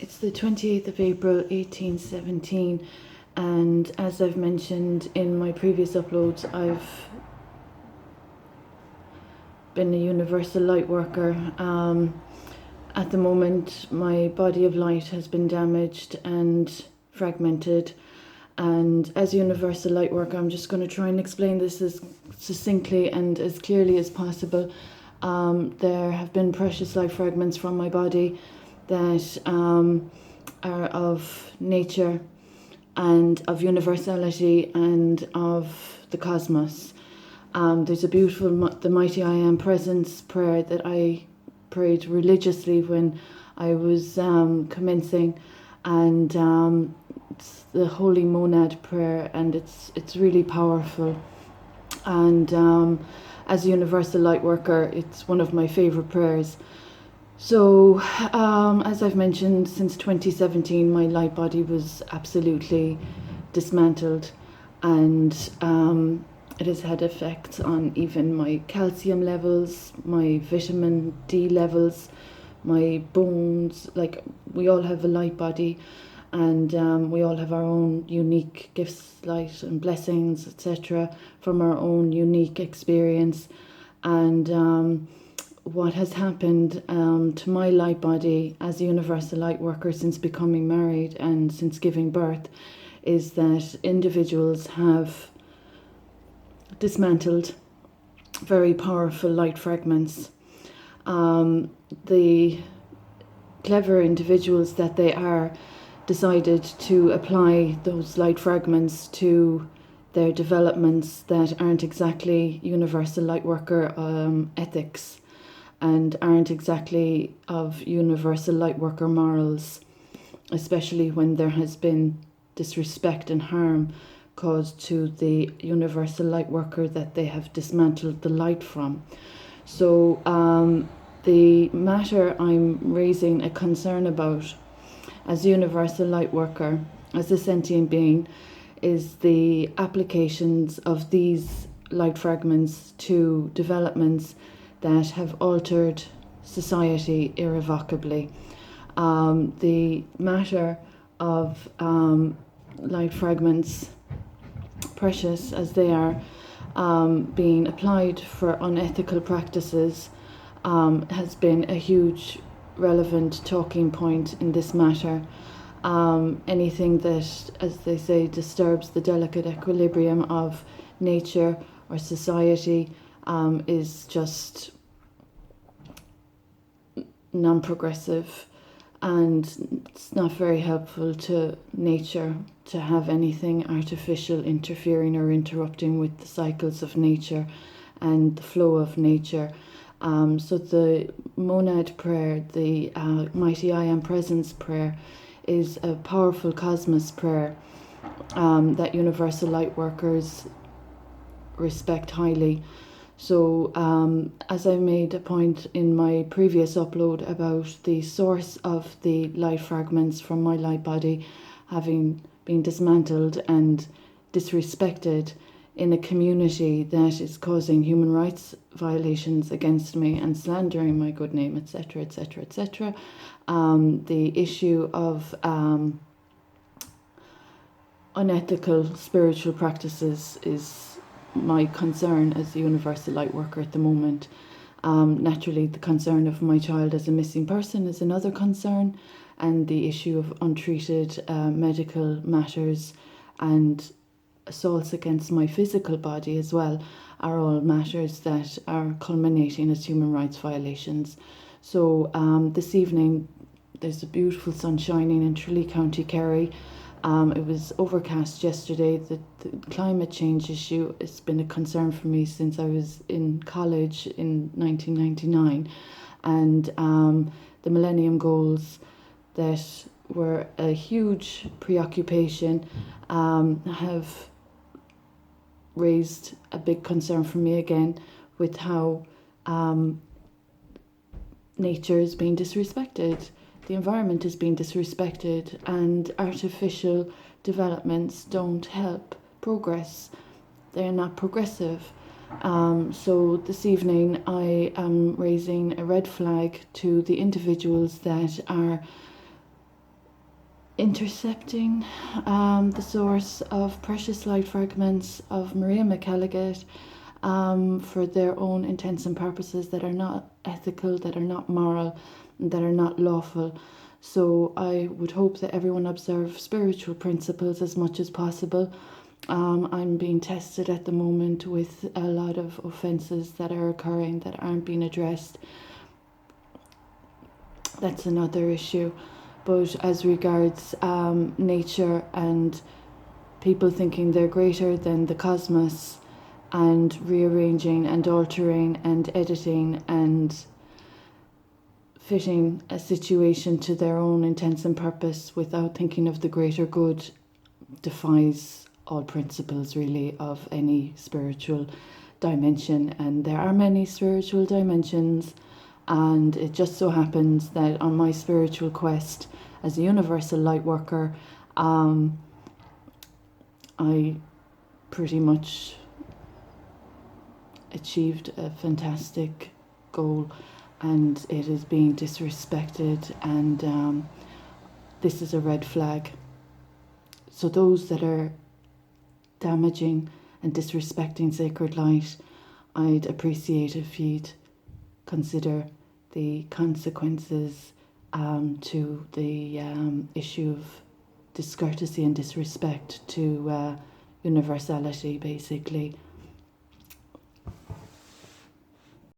It's the 28th of April 1817, and as I've mentioned in my previous uploads, I've been a universal light worker. At the moment, my body of light has been damaged and fragmented, and as a universal light worker, I'm just going to try and explain this as succinctly and as clearly as possible. There have been precious light fragments from my body that are of nature and of universality and of the cosmos. There's a beautiful The Mighty I Am Presence prayer that I prayed religiously when I was commencing, and it's the Holy Monad prayer, and it's really powerful. And as a universal light worker, it's one of my favorite prayers. So, as I've mentioned, since 2017, my light body was absolutely dismantled, and it has had effects on even my calcium levels, my vitamin D levels, my bones. Like, we all have a light body, and we all have our own unique gifts, light and blessings, etc., from our own unique experience. And what has happened to my light body as a universal light worker since becoming married and since giving birth is that individuals have dismantled very powerful light fragments. The clever individuals that they are decided to apply those light fragments to their developments that aren't exactly universal light worker ethics, and aren't exactly of universal light worker morals, especially when there has been disrespect and harm caused to the universal light worker that they have dismantled the light from. So the matter I'm raising a concern about as a universal light worker, as a sentient being, is the applications of these light fragments to developments that have altered society irrevocably. The matter of light fragments, precious as they are, being applied for unethical practices has been a huge relevant talking point in this matter. Anything that, as they say, disturbs the delicate equilibrium of nature or society is just non-progressive, and it's not very helpful to nature to have anything artificial interfering or interrupting with the cycles of nature and the flow of nature. So the Monad prayer, the Mighty I Am Presence prayer, is a powerful cosmos prayer that universal light workers respect highly. So as I made a point in my previous upload about the source of the light fragments from my light body having been dismantled and disrespected in a community that is causing human rights violations against me and slandering my good name, etc., etc., etc., the issue of unethical spiritual practices is my concern as a universal light worker at the moment. Naturally, the concern of my child as a missing person is another concern, and the issue of untreated medical matters and assaults against my physical body as well are all matters that are culminating as human rights violations. So this evening there's a beautiful sun shining in Tralee, County Kerry. It was overcast yesterday. The climate change issue has been a concern for me since I was in college in 1999, and the Millennium Goals that were a huge preoccupation have raised a big concern for me again with how nature is being disrespected. The environment is being disrespected, and artificial developments don't help progress. They're not progressive. So this evening I am raising a red flag to the individuals that are intercepting the source of precious light fragments of Maria McElligott for their own intents and purposes that are not ethical, that are not moral, that are not lawful. So I would hope that everyone observe spiritual principles as much as possible. I'm being tested at the moment with a lot of offences that are occurring that aren't being addressed. That's another issue. But as regards nature and people thinking they're greater than the cosmos and rearranging and altering and editing and fitting a situation to their own intents and purpose without thinking of the greater good defies all principles really of any spiritual dimension. And there are many spiritual dimensions, and it just so happens that on my spiritual quest as a universal light worker, I pretty much achieved a fantastic goal, and it is being disrespected, and this is a red flag. So those that are damaging and disrespecting sacred light, I'd appreciate if you'd consider the consequences to the issue of discourtesy and disrespect to universality, basically.